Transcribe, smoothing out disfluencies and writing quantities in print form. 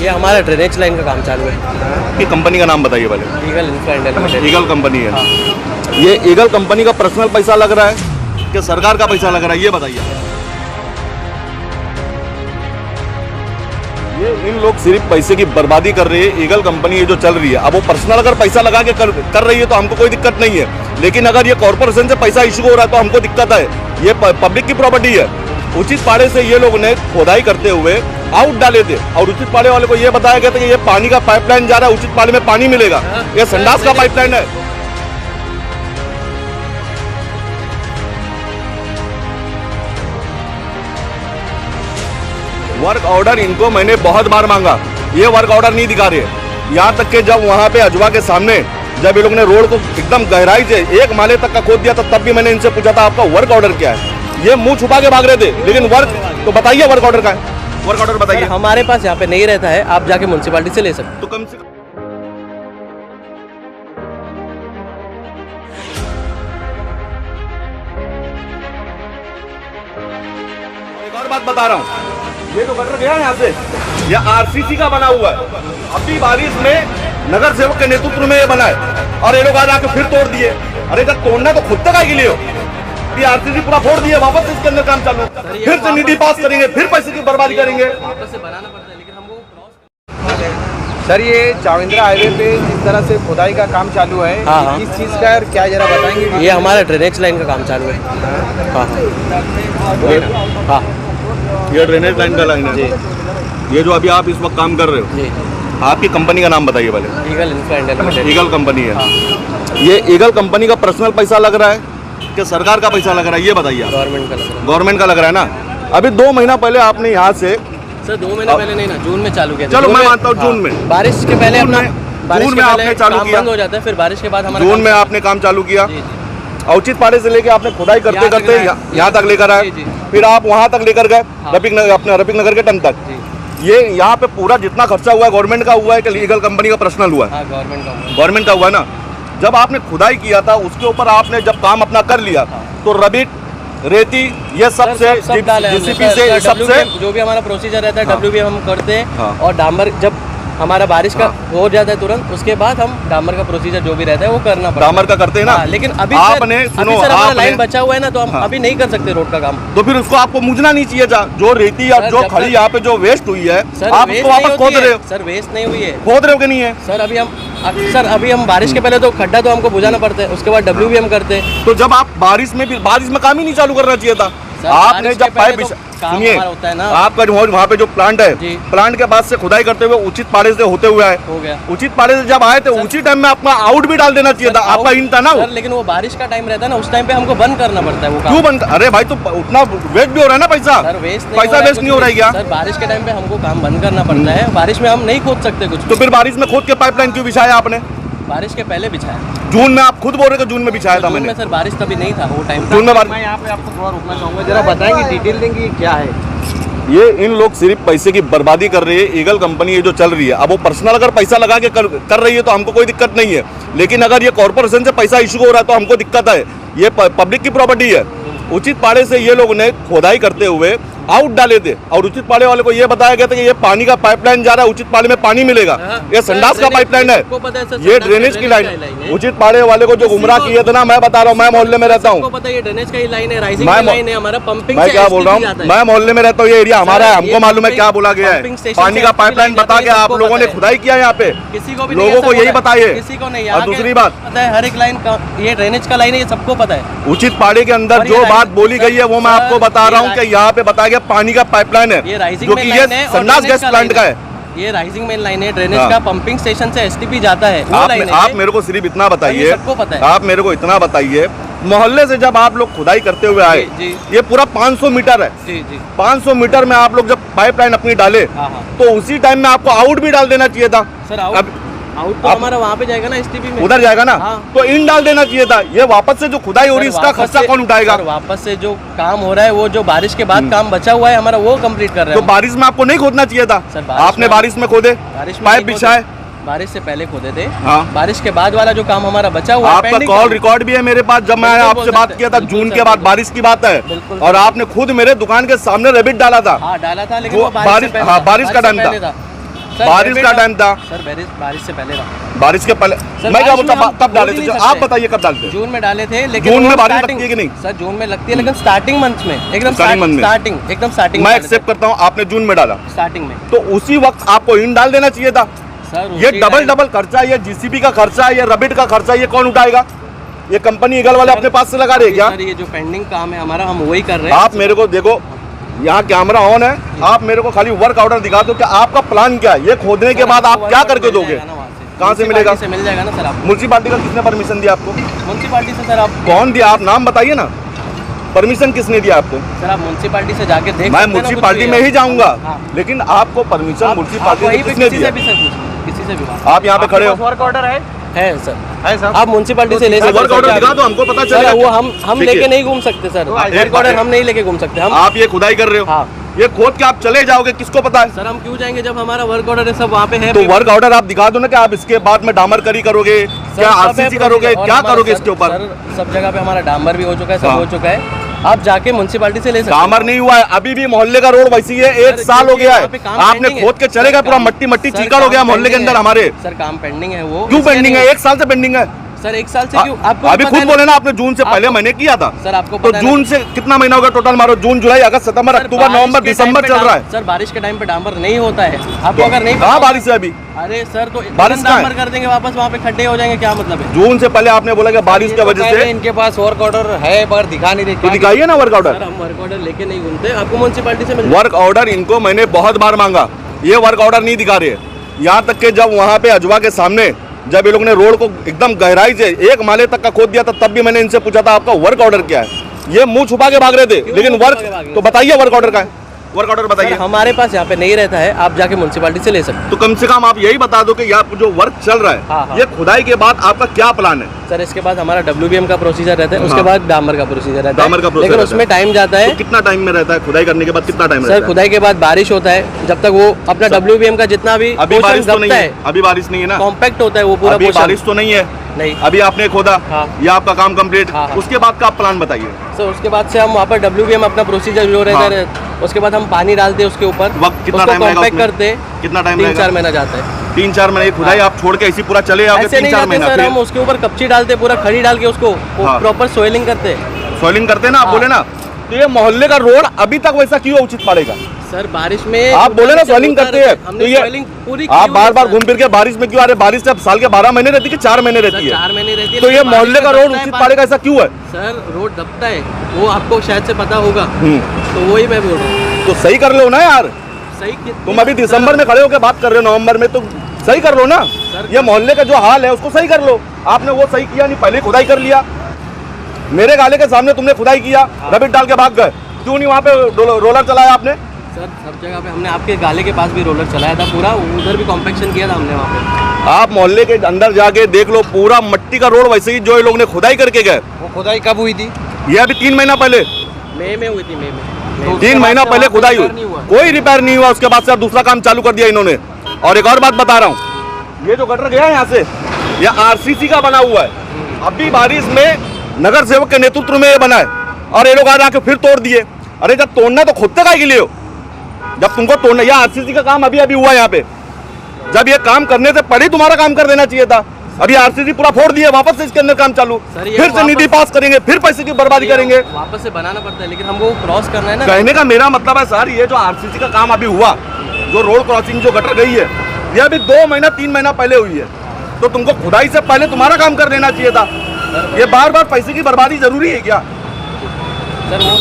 ये हमारा drainage line का काम चालू है। कि कंपनी का नाम बताइए पहले। Eagle infra India limited. Eagle company है। हाँ। ये ईगल कंपनी का पर्सनल पैसा लग रहा है कि सरकार का पैसा लग रहा है, ये बताइए। ये इन लोग सिर्फ पैसे की बर्बादी कर रही है। ईगल कंपनी ये जो चल रही है, अब वो पर्सनल अगर पैसा लगा के कर रही है तो हमको कोई दिक्कत नहीं है, लेकिन अगर ये कॉर्पोरेशन से पैसा इशू हो रहा है तो हमको दिक्कत है। ये पब्लिक की प्रॉपर्टी है। उचित पाड़े से ये लोग ने खोदाई करते हुए आउट डाले थे और उचित पाड़े वाले को ये बताया गया था कि ये पानी का पाइपलाइन जा रहा है, उचित पाड़े में पानी मिलेगा। ये संडास का पाइपलाइन है। वर्क ऑर्डर इनको मैंने बहुत बार मांगा, ये वर्क ऑर्डर नहीं दिखा रहे। यहाँ तक कि जब वहाँ पे अजवा के सामने जब ये लोग ने रोड को एकदम गहराई से 1 माले तक का खोद दिया था, तब भी मैंने इनसे पूछा था आपका वर्क ऑर्डर क्या है। ये मुंह छुपा के भाग रहे थे, लेकिन वर्क तो बताइए, वर्क ऑर्डर का है, वर्क ऑर्डर बताइए। हमारे पास यहाँ पे नहीं रहता है, आप जाके म्युनिसिपैलिटी से ले सकते। तो कम से कम एक और बात बता रहा हूँ, ये जो गटर गया यहाँ से, ये आरसीसी का बना हुआ है। अभी बारिश में नगर सेवक के नेतृत्व में ये बना है और ये लोग आज आके फिर तोड़ दिए। अरे जब तोड़ना तो खुद तक आगे लिए हो, आरसीसी पूरा फोड़ दिए, वापस इसके अंदर काम चालू, फिर से निधि पास करेंगे, फिर पैसे की बर्बादी करेंगे। वापस से बनाना पड़ता है, लेकिन हमको सर ये चाविंद्रा हाईवे पे जिस तरह से खुदाई का काम चालू है, हाँ। किस चीज़ का और क्या जरा बताएंगे? ये हमारा ड्रेनेज लाइन का काम चालू है। हाँ हाँ, ये ड्रेनेज लाइन का लाइन है। ये जो अभी आप इस वक्त काम कर रहे हो, जी आपकी कंपनी का नाम बताइए पहले। Eagle infra India limited. Eagle company है। ये ईगल कंपनी का पर्सनल पैसा लग रहा है कि सरकार का पैसा लग रहा है, ये बताइए आप। गवर्नमेंट का लग रहा है। गवर्नमेंट का लग रहा है ना। अभी 2 महीना पहले आपने यहाँ से, सर 2 महीने पहले नहीं ना, जून में चालू किया था। चलो मैं मानता हूँ जून में, बारिश के पहले जून अपना में- बारिश जून के में पहले आपने चालू काम किया। बंद हो जाता है, फिर बारिश के बाद हमारा जून में आपने काम चालू किया। जी जी। उचित पाड़े से लेके आपने खुदाई करते करते यहाँ तक लेकर आए, जी, जी। फिर आप वहाँ तक लेकर गए, हाँ। रफीक नगर के टन तक। ये यहाँ पे पूरा जितना खर्चा हुआ है गवर्नमेंट का हुआ है कि ईगल कंपनी का पर्सनल हुआ है? हाँ, गवर्नमेंट का हुआ है। गवर्नमेंट का हुआ है ना। जब आपने खुदाई किया था उसके ऊपर आपने जब काम अपना कर लिया, तो रबिट, रेती, ये सब से जीसीपी से सबसे जो भी हमारा प्रोसीजर रहता है, हाँ। WBM हम करते हैं। हाँ। और डामर जब हमारा बारिश का हाँ। हो जाता है तुरंत, उसके बाद हम डामर का प्रोसीजर जो भी रहता है वो करना पड़ता है। डामर का करते हैं ना। हाँ, लेकिन अभी आपने सर, सुनो, अभी सर हमारा आपने- लाइन बचा हुआ है ना, तो हम हाँ। अभी नहीं कर सकते रोड का काम। तो फिर उसको आपको मुझना नहीं चाहिए था। जो रेती और सर, जो जब खड़ी तक- यहाँ पे जो वेस्ट हुई है, सर आप वेस्ट उसको वापस नहीं खोद होती रहे है। हो। सर वेस्ट नहीं हुई है खोद रहे हो कि नहीं है? सर। अभी हम बारिश के पहले तो खड्डा तो हमको बुझाना पड़ता है, उसके बाद WBM करते हैं। तो जब आप बारिश में काम ही नहीं चालू करना चाहिए था। सर, आपने बारिश जब के पहले पाइप तो काम सुनिए, हमारा होता है ना। आपका जो वहाँ पे जो प्लांट है, जी। प्लांट के बाद से खुदाई करते हुए उचित पाड़े से होते हुए आए। हो गया। उचित पाड़े से जब आए थे, उचित टाइम में अपना आउट भी डाल देना चाहिए था। आपका इन था ना वो। सर, लेकिन वो बारिश का टाइम रहता है ना, उस टाइम पे हमको बंद करना पड़ता है वो काम। क्यों बंद? अरे भाई तो उतना वेस्ट भी हो रहा है ना पैसा। सर वेस्ट पैसा वेस्ट नहीं हो रहा है क्या? सर बारिश के टाइम पे हमको काम बंद करना पड़ता है। बारिश में हम नहीं खोद सकते कुछ। तो फिर बारिश में खोद के पाइपलाइन क्यों बिछाया आपने? बारिश के पहले बिछाया। जून में आप खुद बोल रहे थे जून में बिछाया था जून मैंने। में सर बारिश तभी नहीं था वो टाइम। जून में मैं यहाँ पे आपको थोड़ा रुकना चाहूँगा, जरा बताएंगे, डिटेल देंगे ये क्या है? ये इन लोग सिर्फ पैसे की बर्बादी कर रही है। ईगल कंपनी ये जो चल रही है, अब वो पर्सनल अगर पैसा लगा के कर रही है तो हमको कोई दिक्कत नहीं है, लेकिन अगर ये कॉर्पोरेशन से पैसा इशू हो रहा है तो हमको दिक्कत है। ये पब्लिक की प्रॉपर्टी है। उचित पाड़े से ये लोग ने खोदाई करते हुए आउट डाले थे और उचित पाड़े वाले को ये बताया गया था कि ये पानी का पाइपलाइन जा रहा है, उचित पाड़े में पानी मिलेगा। ये संडास का पाइपलाइन है, ये ड्रेनेज की लाइन है। उचित पाड़े वाले को जो गुमराह किए थे ना, मैं बता रहा हूँ, मैं मोहल्ले में रहता हूँ। पता है ये ड्रेनेज का ही लाइन है, राइजिंग की लाइन है, हमारा पंपिंग। मैं क्या बोल रहा हूँ, मैं मोहल्ले में रहता हूँ, ये एरिया हमारा है, हमको मालूम है क्या बोला गया है। पानी का पाइपलाइन बता के आप लोगों ने खुदाई किया यहाँ पे, किसी को भी लोगों को यही बताइए। किसी को नहीं। और दूसरी बात पता है, हर एक लाइन का ये ड्रेनेज का लाइन है, ये सबको पता है। उचित पाड़े के अंदर जो बात बोली गई है वो मैं आपको बता रहा हूँ कि यहाँ पे बताया गया पानी का पाइपलाइन है, ये राइजिंग जो में कि लाइन ये है और संडास ड्रेनेज गैस का प्लांट लाइन का है। है। ये राइजिंग मेन लाइन है, ड्रेनेज हाँ। का पंपिंग स्टेशन से STP जाता है, वो लाइन है। आप मेरे को सिर्फ इतना बताइए, सबको पता है। आप मेरे को इतना बताइए, मोहल्ले से जब आप लोग खुदाई करते हुए आए, जी। ये पूरा 500 मीटर है। जी जी। 500 मीटर में आप लोग जब पाइपलाइन अपनी डाले, हाँ हाँ। तो उसी टाइम में आपको आउट भी डाल देना चाहिए था। सर अब आउट तो हमारा वहाँ पे जाएगा ना STP में, उधर जाएगा ना। हाँ। तो इन डाल देना चाहिए था। ये वापस से जो खुदाई हो रही है, सर, इसका वापस खर्चा से- कौन उठाएगा? सर, वापस से जो काम हो रहा है, वो जो बारिश के बाद काम बचा हुआ है हमारा, वो कंप्लीट कर रहे तो हैं। बारिश में आपको नहीं खोदना चाहिए था। सर, बारिश आपने में- बारिश में खोदे, बारिश में पाइप नहीं बिछाए। खोदे। बारिश से पहले खोदे थे। हाँ। बारिश के बाद वाला जो काम हमारा बचा हुआ है, आपका pending कॉल काम। रिकॉर्ड भी है मेरे पास, जब मैं बिल्कुल आपसे बोल बात सकते किया हैं, था बिल्कुल जून सर, के बाद बिल्कुल। बारिश की बात है, बिल्कुल और सर। आपने खुद मेरे दुकान के सामने रेबिट डाला था। हाँ डाला था, लेकिन वो वो बारिश, से पहले हाँ था, बारिश का से टाइम पहले था। सर, बारिश का टाइम था, सर बारिश से पहले था। बारिश के पहले सर, मैं क्या बारिश बोलता में हम कब डाले बोल ही थे? नहीं आप सकते। बताइए कब डालते? जून में डाले थे, लेकिन जून में वो बारिश starting- लगती है कि नहीं? सर जून में लगती है, लेकिन स्टार्टिंग मंथ में एकदम Starting month में। स्टार्टिंग एकदम स्टार्टिंग मैं एक्सेप्ट करता हूँ, आपने जून में डाला, स्टार्टिंग में। तो उसी वक्त आपको इन डाल देना चाहिए था। सर ये उसी डबल time- डबल खर्चा, ये जीसीबी का खर्चा, ये रबिट का खर्चा, ये कौन उठाएगा? ये कंपनी ईगल वाले अपने पास से लगा रहे हैं क्या? सर ये जो पेंडिंग काम है हमारा, हम वही कर रहे हैं। आप मेरे को देखो, यहाँ कैमरा ऑन है, आप मेरे को खाली वर्क ऑर्डर दिखा दो कि आपका प्लान क्या है। ये खोदने के सर, बाद आपको आप क्या वर्क करके मिल दोगे? जाएगा ना वहाँ से। कहाँ से मिलेगा? म्युनिसिपैलिटी से मिल जाएगा ना सर आपको। म्युनिसिपालिटी का किसने परमिशन दिया आपको? म्युनिसिपैलिटी से सर आप कौन दिया? आप नाम बताइए ना, परमिशन किसने दिया आपको? सर आप म्युनिसिपैलिटी से जाके देख मैं सकते हैं ना, म्युनिसिपालिटी कुछ में भी ही जाऊंगा, हाँ। लेकिन आपको परमिशन आप म्युनिसिपालिटी वहीं से पे किसने किसी दिया? से भी सर पूछ, किसी से भी बात आप यहाँ पे खड़े हो, वर्क ऑर्डर है सर। है साहब? आप म्युनिसिपैलिटी से ले तो सकते वर्क हैं, ऑर्डर सर, दिखा दो, हमको पता सर चलेगा। वो हम देखिए, लेके नहीं घूम सकते सर। एक वर्क ऑर्डर हम नहीं लेके घूम सकते हम। आप ये खुदाई कर रहे हो, हाँ। ये खोद के आप चले जाओगे, किसको पता है? सर हम क्यों जाएंगे जब हमारा वर्क ऑर्डर है, सब वहाँ पे है। तो वर्क ऑर्डर आप दिखा दो ना कि आप इसके बाद में डामरकरी करोगे, क्या आरसीसी करोगे, क्या करोगे इसके ऊपर? सर सब जगह पे हमारा डामर भी हो चुका है, सब हाँ। हो चुका है। आप जाके म्युनिसिपैलिटी से ले सकते हैं। डामर नहीं हुआ है, अभी भी मोहल्ले का रोड वैसी है, एक सर, साल हो गया यहाँ पे है। काम आपने पेंडिंग है। खोद के चले गए, पूरा काम- मट्टी मट्टी सर, चीकड़ हो गया काम मोहल्ले के पेंडिंग अंदर है। हमारे। सर काम पेंडिंग है वो। क्यों इसलिए पेंडिंग है? नहीं- एक साल से पेंडिंग है। सर एक साल से क्यों? आपको अभी पता खुद है बोले ना आपने जून से पहले आपको- मैंने किया था। सर आपको तो पता है ना- जून से कितना महीना होगा टोटल मारो? जून जुलाई अगस्त सितंबर सर, अक्टूबर बारिश नवंबर के दिसंबर टाइम पे चल रहा है। सर बारिश के टाइम पे डामर नहीं होता है, आपको अगर नहीं कहाँ पता- बारिश है अभी? अरे सर तो बारिश कहाँ है? डामर कर देंगे वापस, वहाँ पे खड्डे हो जाएंगे, क्या मतलब है? जून से पहले आपने बोला कि बारिश की वजह से, इनके पास वर्क ऑर्डर है पर दिखा नहीं तो रहे। दिखाइए ना वर्क सर ऑर्डर। हम वर्क ऑर्डर लेके नहीं घूमते, आपको म्युनिसिपैलिटी से मिल वर्क ऑर्डर इनको मैंने बहुत बार मांगा, ये वर्क ऑर्डर नहीं दिखा रहे। यहाँ तक कि जब वहाँ पे अजवा के सामने जब ये लोग ने रोड को एकदम गहराई से 1 माले तक का खोद दिया था, तब भी मैंने इनसे पूछा था आपका वर्क ऑर्डर क्या है? ये मुंह छुपा के भाग रहे थे। क्यों लेकिन मुंह छुपा के भागे? वर्क तो बताइए, वर्क ऑर्डर का है, वर्क ऑर्डर सर बताइए। हमारे पास यहाँ पे नहीं रहता है, आप जाके म्युनिसिपैलिटी से ले सकते हैं। तो कम से कम आप यही बता दो कि यहाँ जो वर्क चल रहा है, हाँ, हाँ। ये खुदाई के बाद आपका क्या प्लान है? सर इसके बाद हमारा WBM का प्रोसीजर रहता है, उसके हाँ। बाद डामर का प्रोसीजर रहता है। डामर का प्रोसीजर लेकिन रहता उसमें टाइम जाता है। तो कितना टाइम में रहता है खुदाई करने के बाद? कितना टाइम सर रहता है? खुदाई के बाद बारिश होता है, जब तक वो अपना WBM का जितना भी अभी बारिश तो नहीं दबता है, अभी बारिश नहीं है ना, कॉम्पैक्ट होता है वो पूरा अभी पोर्शन। बारिश तो नहीं है। नहीं अभी आपने खोदा, हाँ। ये आपका काम कंप्लीट, हाँ, हाँ। उसके बाद का आप प्लान बताइए। सर उसके बाद से हम वहाँ पर WBM अपना प्रोसीजर जो रहता हाँ। है, उसके बाद हम पानी डालते हैं उसके ऊपर, वक्त कितना उसको टाइम लगेगा कॉम्पैक्ट उसमें? करते, कितना टाइम 3-4 महीना जाता है। 3-4 महीने खुदाई आप छोड़ के इसी पूरा चले आओगे? ऐसे नहीं 3-4 जाते महीना सर, फिर हम उसके ऊपर कपची डालते, पूरा खड़ी डाल के उसको हाँ। प्रॉपर सोइलिंग करते। सोइलिंग करते ना आप, हाँ। बोले ना, तो ये मोहल्ले का रोड अभी तक वैसा क्यों उचित पड़ेगा? सर बारिश में आप बोले ना जब सोइलिंग होता करते रहता हैं, है, हमने तो ये सोइलिंग पूरी की आप हुई बार है, बार सर। घूम फिर के बारिश में क्यों आ रहे? बारिश जब साल के 12 महीने रहती है कि 4 महीने रहती सर है? 4 महीने रहती है, तो ये लेकिन मोहल्ले का बारिश रोड दबता है, उचित पड़ेगा, ऐसा क्यों है? सर रोड दबता है, वो आपको शायद से पता होगा, हम्म, तो वही मैं बोल रहा हूँ। तो सही कर लो ना यार। सही तुम अभी दिसंबर में खड़े होकर बात कर रहे हो, नवंबर में, तो सही कर लो ना। सर, ये मोहल्ले का जो हाल है उसको सही कर लो। आपने वो सही किया नहीं, पहले खुदाई कर लिया, मेरे गाले के सामने तुमने खुदाई किया, रबिट डाल के भाग गए, क्यों नहीं वहाँ पे रोलर चलाया आपने? सर सब जगह पे हमने आपके गाले के पास भी रोलर चलाया था पूरा, उधर भी कॉम्पैक्शन किया था हमने वहाँ पे। आप मोहल्ले के अंदर जाके देख लो, पूरा मट्टी का रोड वैसे ही जो ये लोग ने खुदाई करके गए। वो खुदाई कब हुई थी? ये अभी 3 महीना पहले, मई में हुई थी, मई में। 3 महीना पहले खुदाई हुई, कोई रिपेयर नहीं हुआ। उसके बाद से अब दूसरा काम चालू कर दिया इन्होंने। और एक और बात बता रहा हूँ, ये जो गटर गया है यहाँ से, ये RCC का बना हुआ है। अभी बारिश में नगर सेवक के नेतृत्व में ये बना है, और ये लोग आज आके फिर तोड़ दिए। अरे जब तोड़ना तो खुद तक के लिए हो, जब तुमको तोड़ना, यह RCC का काम अभी अभी हुआ यहाँ पे, जब ये काम करने से पहले तुम्हारा काम कर देना चाहिए था। अभी RCC पूरा फोड़ दिए, वापस से इसके अंदर काम चालू, सर, ये फिर से वापस- निधि पास करेंगे, फिर पैसे की बर्बादी करेंगे। वापस से बनाना पड़ता है, लेकिन हमको क्रॉस करना है ना। कहने का मेरा मतलब है सर, ये जो RCC का काम अभी हुआ, जो रोड क्रॉसिंग जो गटर गई है, ये अभी 2 महीना 3 महीना पहले हुई है। तो तुमको खुदाई से पहले तुम्हारा काम कर देना चाहिए था। ये बार बार पैसे की बर्बादी जरूरी है क्या? सर वो